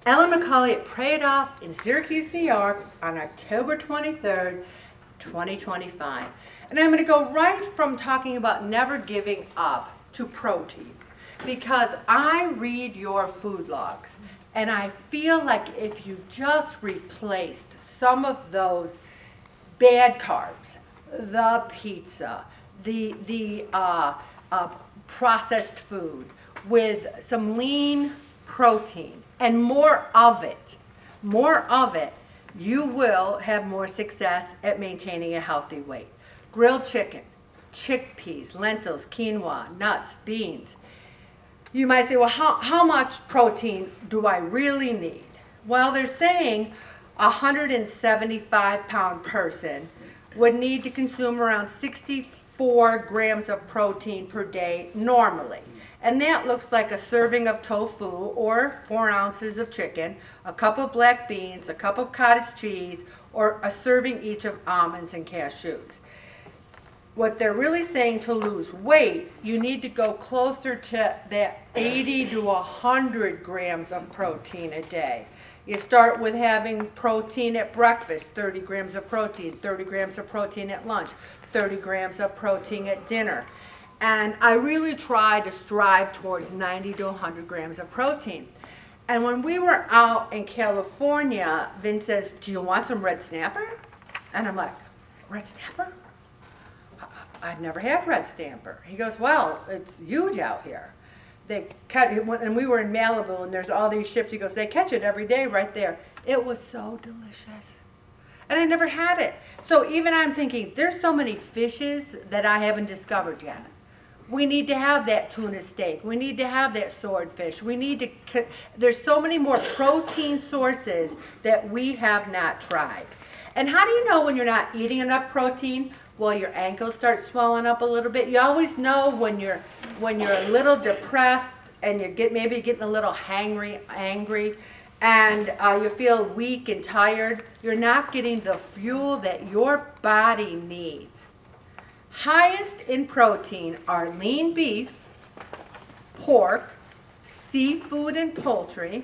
Ellen McCauley at Pray It Off in Syracuse, New York on October 23rd, 2025. And I'm going to go right from talking about never giving up to protein because I read your food logs and I feel like if you just replaced some of those bad carbs, the pizza, the processed food with some lean protein and more of it, you will have more success at maintaining a healthy weight. Grilled chicken, chickpeas, lentils, quinoa, nuts, beans. You might say, well, how much protein do I really need? Well, they're saying a 175-pound person would need to consume around 64 grams of protein per day normally. And that looks like a serving of tofu or 4 ounces of chicken, a cup of black beans, a cup of cottage cheese, or a serving each of almonds and cashews. What they're really saying to lose weight, you need to go closer to that 80 to 100 grams of protein a day. You start with having protein at breakfast, 30 grams of protein, 30 grams of protein at lunch, 30 grams of protein at dinner. And I really try to strive towards 90 to 100 grams of protein. And when we were out in California, Vince says, do you want some red snapper? And I'm like, red snapper? I've never had red snapper. He goes, well, it's huge out here. They catch it, and we were in Malibu, and there's all these ships. He goes, they catch it every day right there. It was so delicious. And I never had it. So even I'm thinking, there's so many fishes that I haven't discovered yet. We need to have that tuna steak. We need to have that swordfish. There's so many more protein sources that we have not tried. And how do you know when you're not eating enough protein? Well, your ankles start swelling up a little bit. You always know when you're a little depressed and maybe getting a little angry, and you feel weak and tired. You're not getting the fuel that your body needs. Highest in protein are lean beef, pork, seafood and poultry,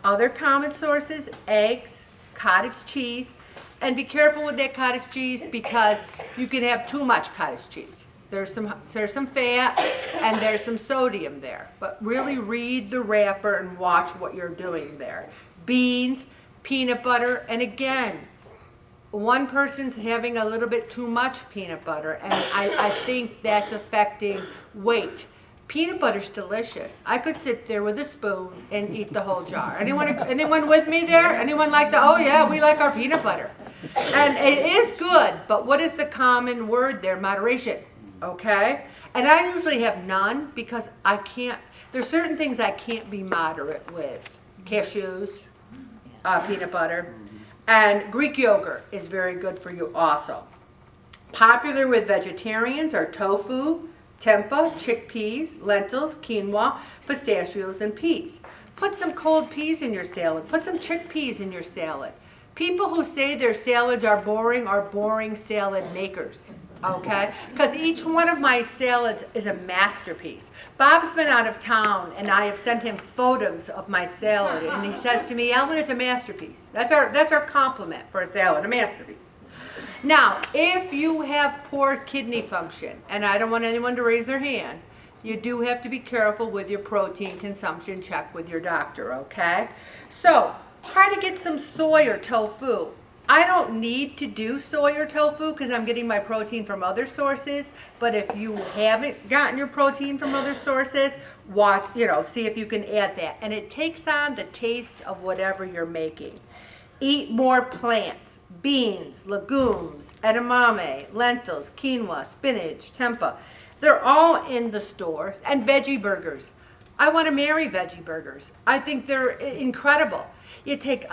other common sources, eggs, cottage cheese, and be careful with that cottage cheese because you can have too much cottage cheese. There's some fat and there's some sodium there, but really read the wrapper and watch what you're doing there. Beans, peanut butter, and again, one person's having a little bit too much peanut butter, and I think that's affecting weight. Peanut butter's delicious. I could sit there with a spoon and eat the whole jar. Anyone with me there? Anyone like that? Oh yeah, we like our peanut butter. And it is good, but what is the common word there? Moderation, okay? And I usually have none because there's certain things I can't be moderate with. Cashews, peanut butter. And Greek yogurt is very good for you also. Popular with vegetarians are tofu, tempeh, chickpeas, lentils, quinoa, pistachios, and peas. Put some cold peas in your salad. Put some chickpeas in your salad. People who say their salads are boring salad makers, okay? Because each one of my salads is a masterpiece. Bob's been out of town, and I have sent him photos of my salad, and he says to me, Ellen, it's a masterpiece. That's our compliment for a salad, a masterpiece. Now, if you have poor kidney function, and I don't want anyone to raise their hand, you do have to be careful with your protein consumption. Check with your doctor, okay? So, try to get some soy or tofu. I don't need to do soy or tofu because I'm getting my protein from other sources, but if you haven't gotten your protein from other sources, see if you can add that. And it takes on the taste of whatever you're making. Eat more plants, beans, legumes, edamame, lentils, quinoa, spinach, tempeh. They're all in the store. And veggie burgers. I want to marry veggie burgers. I think they're incredible. You take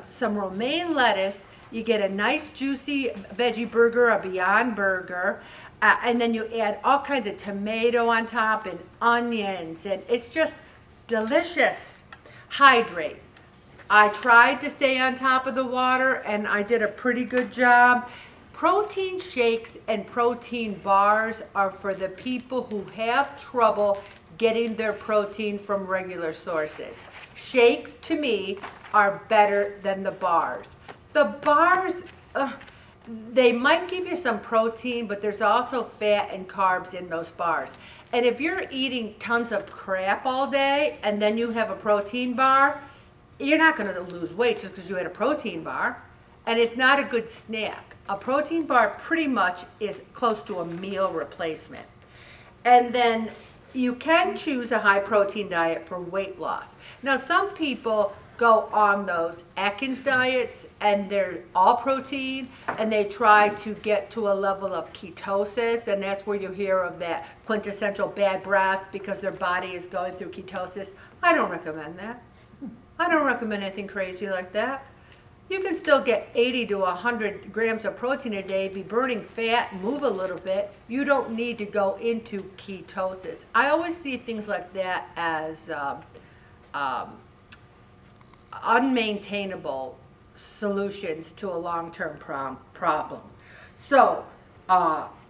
some romaine lettuce, you get a nice juicy veggie burger, a Beyond Burger, and then you add all kinds of tomato on top and onions, and it's just delicious. Hydrate. I tried to stay on top of the water, and I did a pretty good job. Protein shakes and protein bars are for the people who have trouble getting their protein from regular sources. shakes to me are better than the bars. The bars, they might give you some protein, but there's also fat and carbs in those bars. And if you're eating tons of crap all day and then you have a protein bar, you're not going to lose weight just because you had a protein bar. And it's not a good snack. A protein bar pretty much is close to a meal replacement. And then you can choose a high protein diet for weight loss. Now, some people go on those Atkins diets and they're all protein and they try to get to a level of ketosis, and that's where you hear of that quintessential bad breath because their body is going through ketosis. I don't recommend that. I don't recommend anything crazy like that. You can still get 80 to 100 grams of protein a day, be burning fat, move a little bit. You don't need to go into ketosis. I always see things like that as unmaintainable solutions to a long-term problem. So,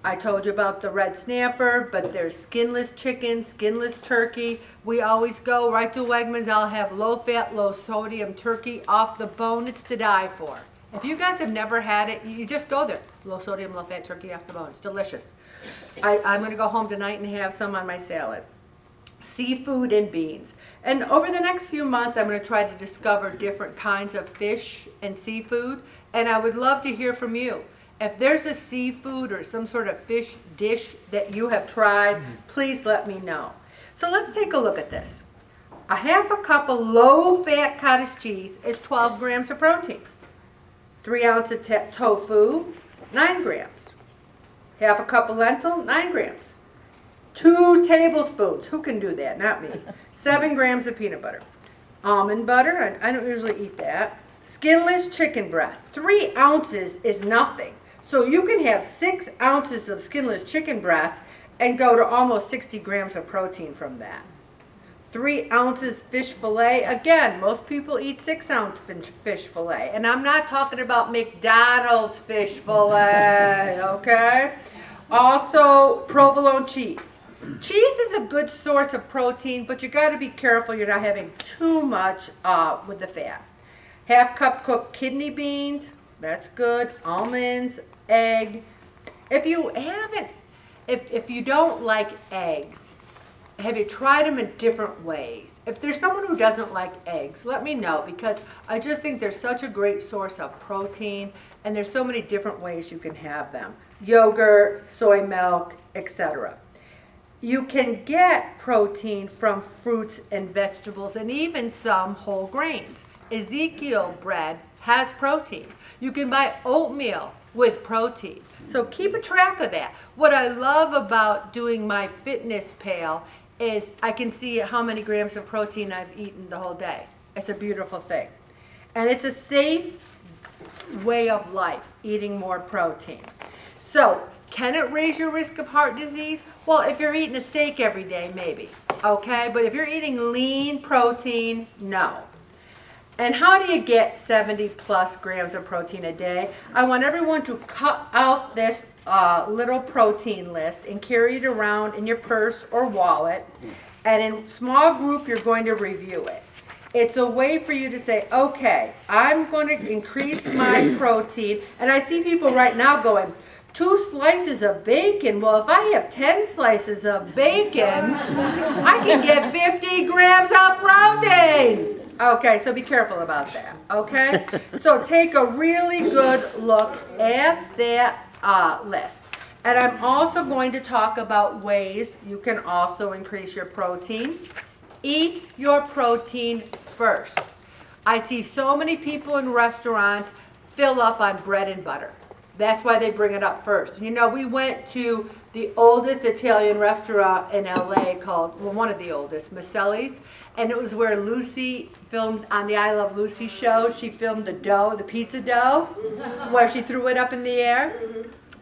I told you about the red snapper, but there's skinless chicken, skinless turkey. We always go right to Wegmans. I'll have low-fat, low-sodium turkey off the bone. It's to die for. If you guys have never had it, you just go there. Low-sodium, low-fat turkey off the bone. It's delicious. I'm going to go home tonight and have some on my salad. Seafood and beans. And over the next few months, I'm going to try to discover different kinds of fish and seafood. And I would love to hear from you. If there's a seafood or some sort of fish dish that you have tried, please let me know. So let's take a look at this. A half a cup of low-fat cottage cheese is 12 grams of protein. 3 ounces of tofu, 9 grams. Half a cup of lentil, 9 grams. 2 tablespoons, who can do that? Not me. 7 grams of peanut butter. Almond butter, I don't usually eat that. Skinless chicken breast, 3 ounces is nothing. So you can have 6 ounces of skinless chicken breast and go to almost 60 grams of protein from that. 3 ounces fish fillet. Again, most people eat 6-ounce fish fillet. And I'm not talking about McDonald's fish fillet, okay? Also, provolone cheese. Cheese is a good source of protein, but you got to be careful you're not having too much with the fat. Half cup cooked kidney beans, that's good. Almonds, egg. If you don't like eggs, have you tried them in different ways? If there's someone who doesn't like eggs, let me know, because I just think they're such a great source of protein, and there's so many different ways you can have them. Yogurt, soy milk, etc. You can get protein from fruits and vegetables and even some whole grains. Ezekiel bread has protein. You can buy oatmeal with protein. So keep a track of that. What I love about doing my fitness pal is I can see how many grams of protein I've eaten the whole day. It's a beautiful thing. And it's a safe way of life, eating more protein. So, can it raise your risk of heart disease? Well, if you're eating a steak every day, maybe. Okay? But if you're eating lean protein, no. And how do you get 70 plus grams of protein a day? I want everyone to cut out this little protein list and carry it around in your purse or wallet. And in small group, you're going to review it. It's a way for you to say, okay, I'm going to increase my protein. And I see people right now going, 2 slices of bacon. Well, if I have 10 slices of bacon, I can get 50 grams of protein. Okay, so be careful about that, okay? So take a really good look at that list. And I'm also going to talk about ways you can also increase your protein. Eat your protein first. I see so many people in restaurants fill up on bread and butter. That's why they bring it up first. You know, we went to the oldest Italian restaurant in LA called, well, one of the oldest, McCauley's, and it was where Lucy filmed on the I Love Lucy show. She filmed the dough, the pizza dough, where she threw it up in the air.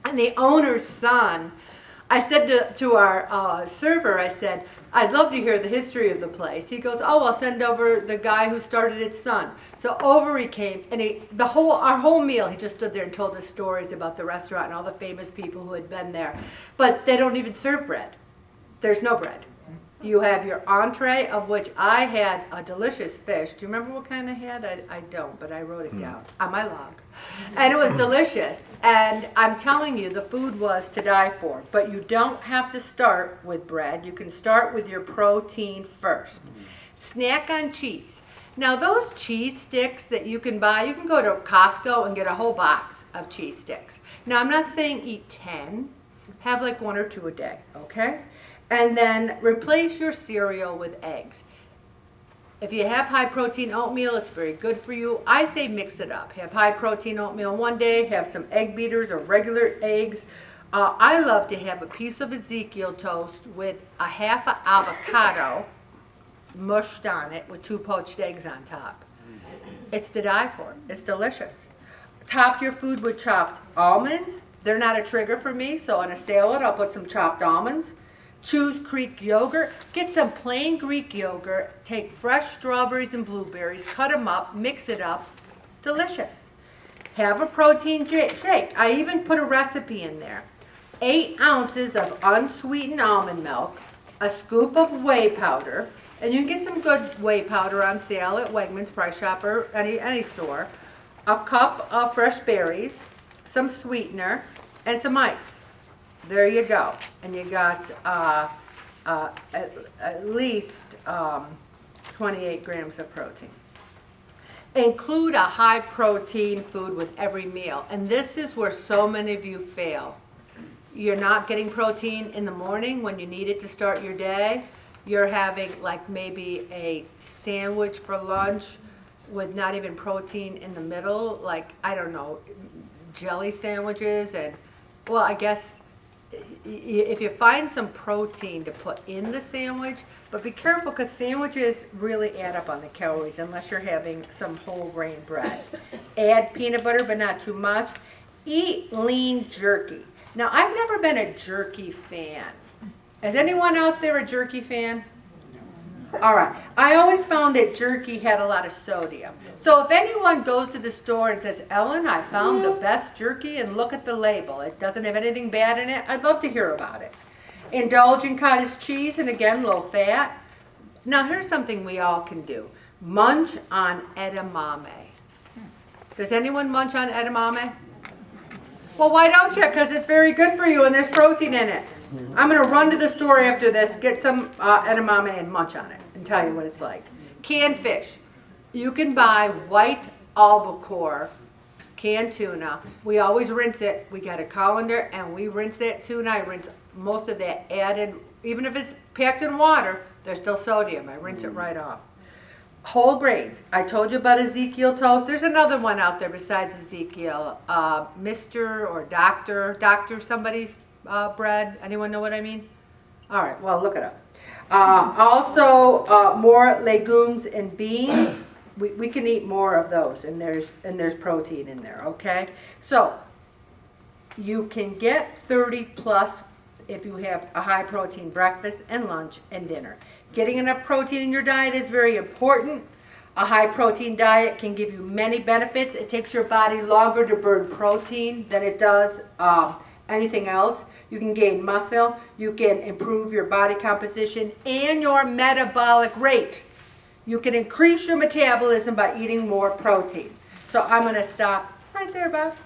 And the owner's son, I said to our server, I said, I'd love to hear the history of the place. He goes, oh, I'll send over the guy who started its son. So over he came, and our whole meal, he just stood there and told us stories about the restaurant and all the famous people who had been there. But they don't even serve bread. There's no bread. You have your entree, of which I had a delicious fish. Do you remember what kind I had? I don't, but I wrote it down on my log. And it was delicious. And I'm telling you, the food was to die for. But you don't have to start with bread. You can start with your protein first. Snack on cheese. Now those cheese sticks that you can buy, you can go to Costco and get a whole box of cheese sticks. Now I'm not saying eat 10. Have like 1 or 2 a day, okay? And then replace your cereal with eggs. If you have high protein oatmeal, it's very good for you. I say mix it up. Have high protein oatmeal one day, have some egg beaters or regular eggs. I love to have a piece of Ezekiel toast with a half an avocado mushed on it with 2 poached eggs on top. It's to die for. It's delicious. Top your food with chopped almonds. They're not a trigger for me, so on a salad I'll put some chopped almonds. Choose Greek yogurt. Get some plain Greek yogurt. Take fresh strawberries and blueberries, cut them up, mix it up. Delicious. Have a protein shake. I even put a recipe in there. 8 ounces of unsweetened almond milk, a scoop of whey powder, and you can get some good whey powder on sale at Wegmans, Price Chopper, any store. A cup of fresh berries, some sweetener, and some ice. There you go. And you got at least 28 grams of protein. Include a high protein food with every meal. And this is where so many of you fail. You're not getting protein in the morning when you need it to start your day. You're having like maybe a sandwich for lunch with not even protein in the middle, like, I don't know, jelly sandwiches. And, well, I guess if you find some protein to put in the sandwich, but be careful because sandwiches really add up on the calories unless you're having some whole grain bread. Add peanut butter, but not too much. Eat lean jerky. Now, I've never been a jerky fan. Is anyone out there a jerky fan? All right. I always found that jerky had a lot of sodium. So if anyone goes to the store and says, Ellen, I found the best jerky, and look at the label, it doesn't have anything bad in it, I'd love to hear about it. Indulge in cottage cheese, and again, low fat. Now here's something we all can do. Munch on edamame. Does anyone munch on edamame? Well, why don't you? Because it's very good for you and there's protein in it. I'm going to run to the store after this, get some edamame and munch on it and tell you what it's like. Canned fish. You can buy white albacore canned tuna. We always rinse it. We got a colander and we rinse that tuna. I rinse most of that added, even if it's packed in water, there's still sodium. I rinse it right off. Whole grains. I told you about Ezekiel toast. There's another one out there besides Ezekiel. Mr. or Doctor somebody's bread. Anyone know what I mean? All right, well, look it up. Also, more legumes and beans. We can eat more of those, and there's protein in there, okay? So, you can get 30 plus if you have a high protein breakfast and lunch and dinner. Getting enough protein in your diet is very important. A high protein diet can give you many benefits. It takes your body longer to burn protein than it does anything else. You can gain muscle, you can improve your body composition and your metabolic rate. You can increase your metabolism by eating more protein. So I'm going to stop right there, Bob.